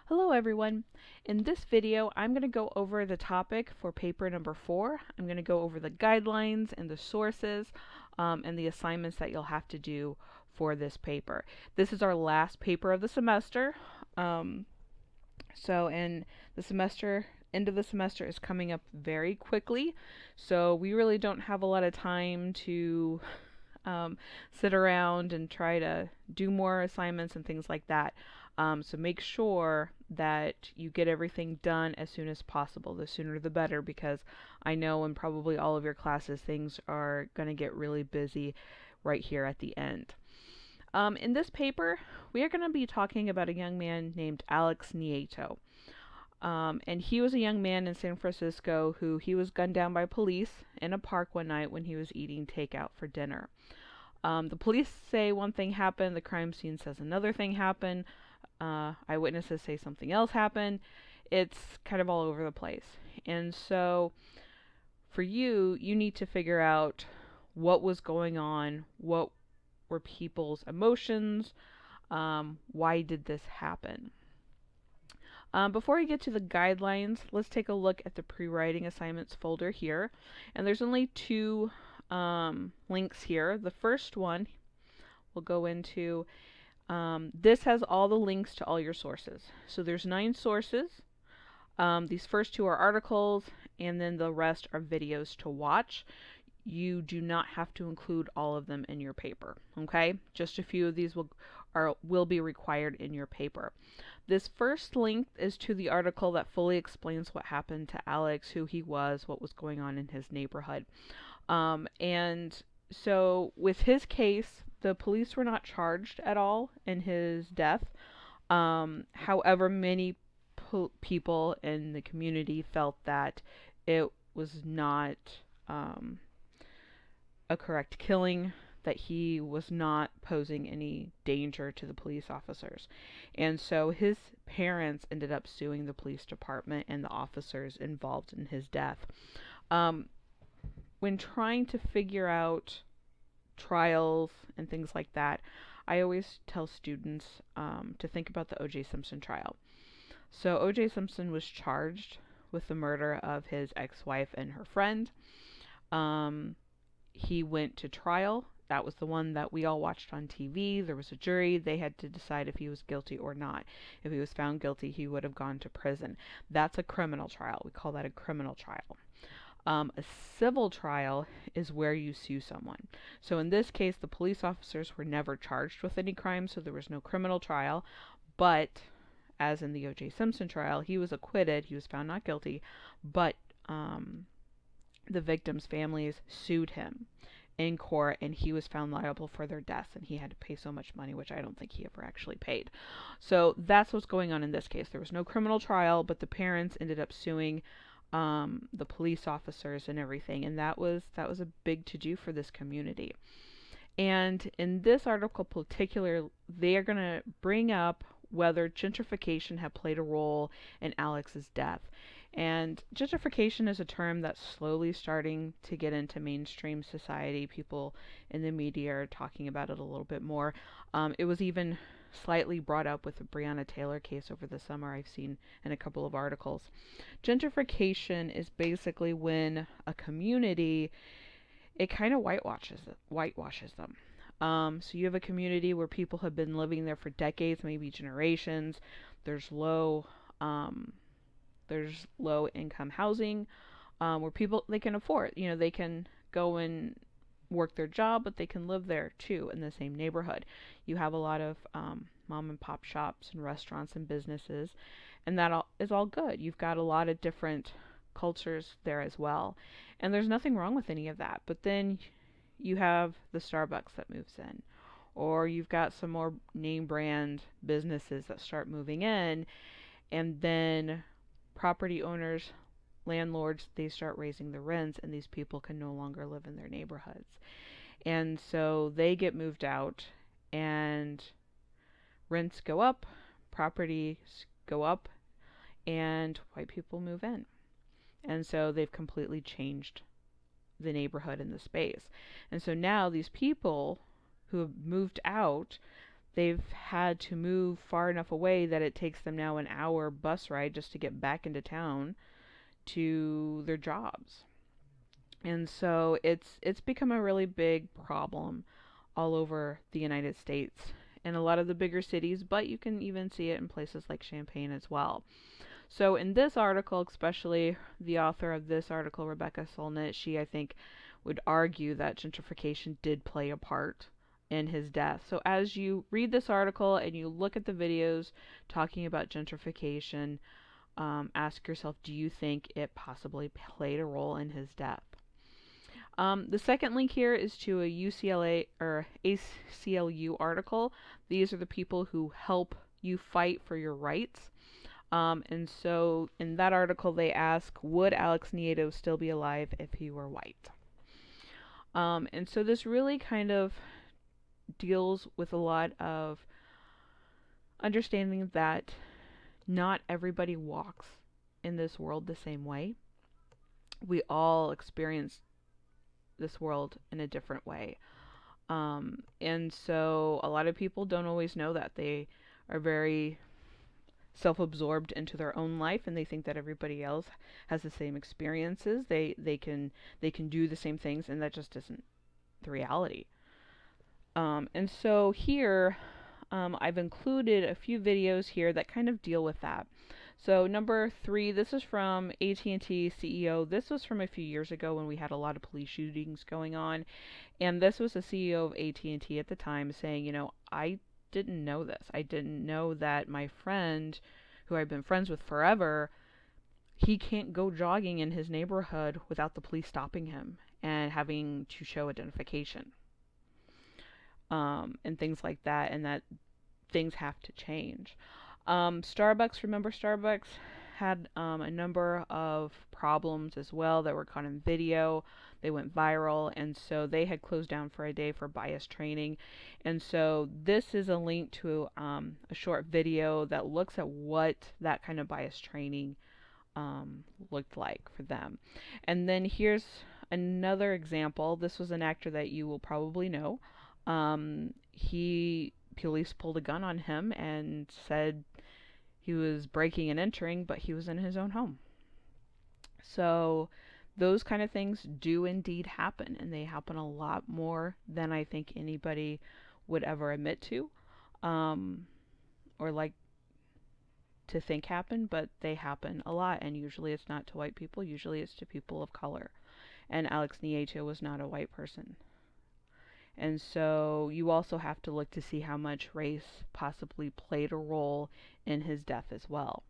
Hello everyone. In this video, I'm going to go over the topic for paper number 4. I'm going to go over the guidelines and the sources and the assignments that you'll have to do for this paper. This is our last paper of the semester. And the end of the semester is coming up very quickly. So we really don't have a lot of time to sit around and try to do more assignments and things like that. So make sure that you get everything done as soon as possible. The sooner the better, because I know in probably all of your classes things are going to get really busy right here at the end. In this paper, we are going to be talking about a young man named Alex Nieto. And he was a young man in San Francisco who he was gunned down by police in a park one night when he was eating takeout for dinner. The police say one thing happened, the crime scene says another thing happened, eyewitnesses say something else happened. It's kind of all over the place. And so for you need to figure out what was going on, what were people's emotions, why did this happen. Before we get to the guidelines, let's take a look at the pre-writing assignments folder here. And there's only two links here. The first one we'll go into, this has all the links to all your sources. So there's 9 sources. These first 2 are articles, and then the rest are videos to watch. You do not have to include all of them in your paper, okay? Just a few of these will be required in your paper. This first link is to the article that fully explains what happened to Alex, who he was, what was going on in his neighborhood. And so with his case, the police were not charged at all in his death. However, many people in the community felt that it was not a correct killing, that he was not posing any danger to the police officers. And so his parents ended up suing the police department and the officers involved in his death. When trying to figure out trials and things like that, I always tell students to think about the O.J. Simpson trial. So O.J. Simpson was charged with the murder of his ex-wife and her friend. He went to trial. That was the one that we all watched on TV. There was a jury. They had to decide if he was guilty or not. If he was found guilty, he would have gone to prison. That's a criminal trial. We call that a criminal trial. A civil trial is where you sue someone. So in this case, the police officers were never charged with any crime, so there was no criminal trial. But as in the O.J. Simpson trial, he was acquitted. He was found not guilty, but the victims' families sued him in court, and he was found liable for their deaths, and he had to pay so much money, which I don't think he ever actually paid. So that's what's going on in this case. There was no criminal trial, but the parents ended up suing the police officers and everything, and that was a big to-do for this community. And in this article in particular, they are going to bring up whether gentrification had played a role in Alex's death. And gentrification is a term that's slowly starting to get into mainstream society. People in the media are talking about it a little bit more. It was even slightly brought up with the Breonna Taylor case over the summer, I've seen in a couple of articles. Gentrification is basically when a community, it kind of whitewashes them. So you have a community where people have been living there for decades, maybe generations. There's low income housing, where people, they can afford, they can go and work their job, but they can live there too in the same neighborhood. You have a lot of mom and pop shops and restaurants and businesses, and that is all good. You've got a lot of different cultures there as well, and there's nothing wrong with any of that. But then you have the Starbucks that moves in, or you've got some more name brand businesses that start moving in, and then property owners, landlords, they start raising the rents, and these people can no longer live in their neighborhoods. And so they get moved out, and rents go up, properties go up, and white people move in. And so they've completely changed the neighborhood and the space. And so now these people who have moved out, they've had to move far enough away that it takes them now an hour bus ride just to get back into town to their jobs. And so it's become a really big problem all over the United States in a lot of the bigger cities, but you can even see it in places like Champaign as well. So in this article, especially the author of this article, Rebecca Solnit, she, I think, would argue that gentrification did play a part in his death. So as you read this article and you look at the videos talking about gentrification, ask yourself, do you think it possibly played a role in his death? The second link here is to a UCLA or ACLU article. These are the people who help you fight for your rights. And so in that article, they ask, would Alex Nieto still be alive if he were white? And so this really kind of deals with a lot of understanding that not everybody walks in this world the same way. We all experience this world in a different way. And so a lot of people don't always know that. They are very self-absorbed into their own life, and they think that everybody else has the same experiences. They can do the same things, and that just isn't the reality. And so here I've included a few videos here that kind of deal with that. So number 3, this is from AT&T CEO. This was from a few years ago when we had a lot of police shootings going on, and this was the CEO of AT&T at the time saying, I didn't know this. I didn't know that my friend, who I've been friends with forever, he can't go jogging in his neighborhood without the police stopping him and having to show identification, and things like that, and that things have to change. Starbucks, remember Starbucks had a number of problems as well that were caught in video. They went viral, and so they had closed down for a day for bias training. And so this is a link to a short video that looks at what that kind of bias training looked like for them. And then here's another example. This was an actor that you will probably know. Police pulled a gun on him and said he was breaking and entering, but he was in his own home. So those kind of things do indeed happen, and they happen a lot more than I think anybody would ever admit to, or like to think happen, but they happen a lot, and usually it's not to white people, usually it's to people of color. And Alex Nieto was not a white person. And so you also have to look to see how much race possibly played a role in his death as well.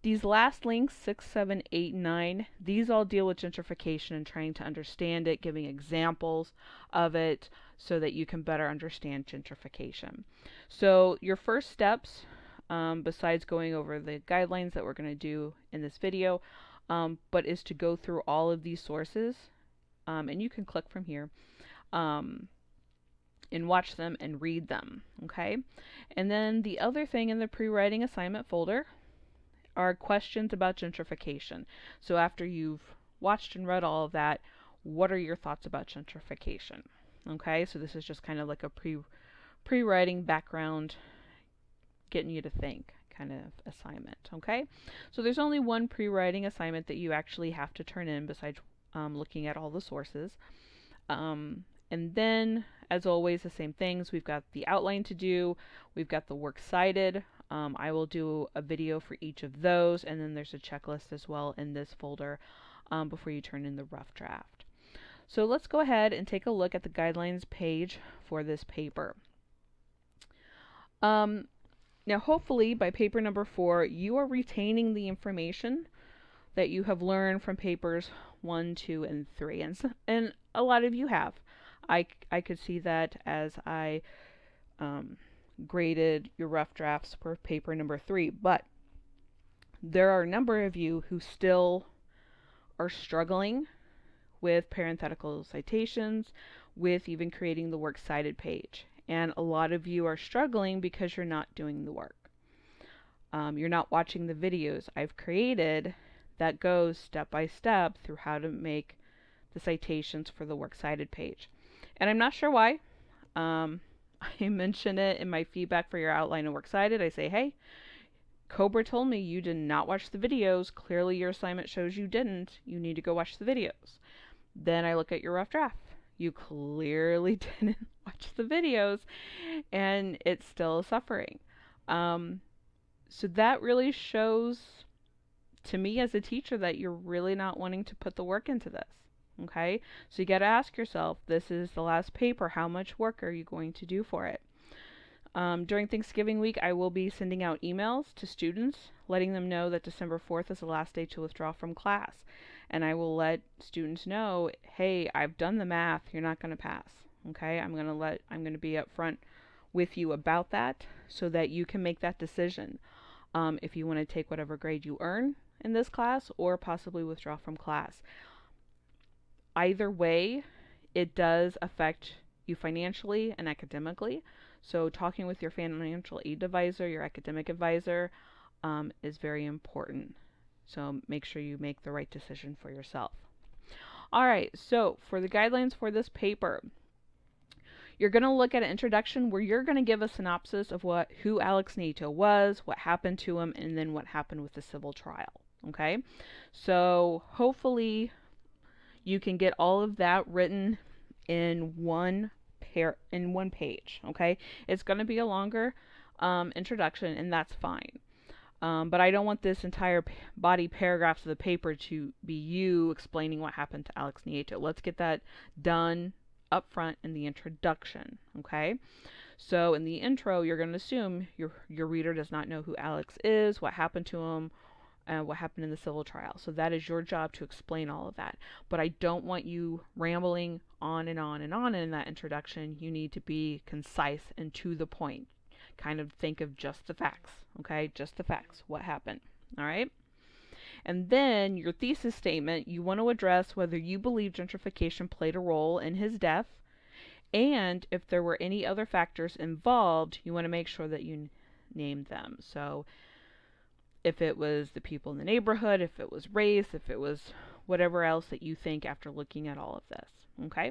These last links, 6, 7, 8, 9, these all deal with gentrification and trying to understand it, giving examples of it so that you can better understand gentrification. So your first steps, besides going over the guidelines that we're going to do in this video, but is to go through all of these sources, and you can click from here, and watch them and read them, okay? And then the other thing in the pre-writing assignment folder are questions about gentrification. So after you've watched and read all of that, what are your thoughts about gentrification? Okay, so this is just kind of like a pre-writing background, getting you to think kind of assignment, okay? So there's only one pre-writing assignment that you actually have to turn in besides looking at all the sources. And then, as always, the same things. We've got the outline to do. We've got the works cited. I will do a video for each of those, and then there's a checklist as well in this folder before you turn in the rough draft. So let's go ahead and take a look at the guidelines page for this paper. Now, hopefully, by paper number 4, you are retaining the information that you have learned from papers 1, 2, and 3, and a lot of you have. I could see that as I graded your rough drafts for paper number 3, but there are a number of you who still are struggling with parenthetical citations, with even creating the works cited page. And a lot of you are struggling because you're not doing the work. You're not watching the videos I've created that goes step by step through how to make the citations for the works cited page. And I'm not sure why. I mention it in my feedback for your outline and works cited. I say, hey, Cobra told me you did not watch the videos. Clearly your assignment shows you didn't. You need to go watch the videos. Then I look at your rough draft. You clearly didn't watch the videos and it's still suffering. So that really shows to me as a teacher that you're really not wanting to put the work into this. Okay? So you got to ask yourself, this is the last paper. How much work are you going to do for it? During Thanksgiving week, I will be sending out emails to students letting them know that December 4th is the last day to withdraw from class. And I will let students know, hey, I've done the math. You're not going to pass. Okay? I'm going to be upfront with you about that so that you can make that decision. If you want to take whatever grade you earn in this class or possibly withdraw from class. Either way, it does affect you financially and academically. So talking with your financial aid advisor, your academic advisor, is very important. So make sure you make the right decision for yourself. All right, so for the guidelines for this paper, you're going to look at an introduction where you're going to give a synopsis of who Alex Nieto was, what happened to him, and then what happened with the civil trial. Okay, so hopefully you can get all of that written in one page. Okay, it's going to be a longer introduction, and that's fine. But I don't want this entire body paragraphs of the paper to be you explaining what happened to Alex Nieto. Let's get that done up front in the introduction, okay? So in the intro, you're going to assume your reader does not know who Alex is, what happened to him, and what happened in the civil trial. So that is your job to explain all of that. But I don't want you rambling on and on and on in that introduction. You need to be concise and to the point. Kind of think of just the facts, okay? Just the facts. What happened, all right? And then your thesis statement, you want to address whether you believe gentrification played a role in his death, and if there were any other factors involved, you want to make sure that you name them. So if it was the people in the neighborhood, if it was race, if it was whatever else that you think after looking at all of this, okay?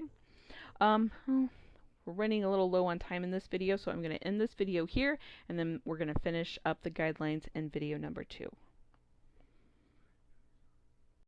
We're running a little low on time in this video, so I'm going to end this video here, and then we're going to finish up the guidelines in video number 2.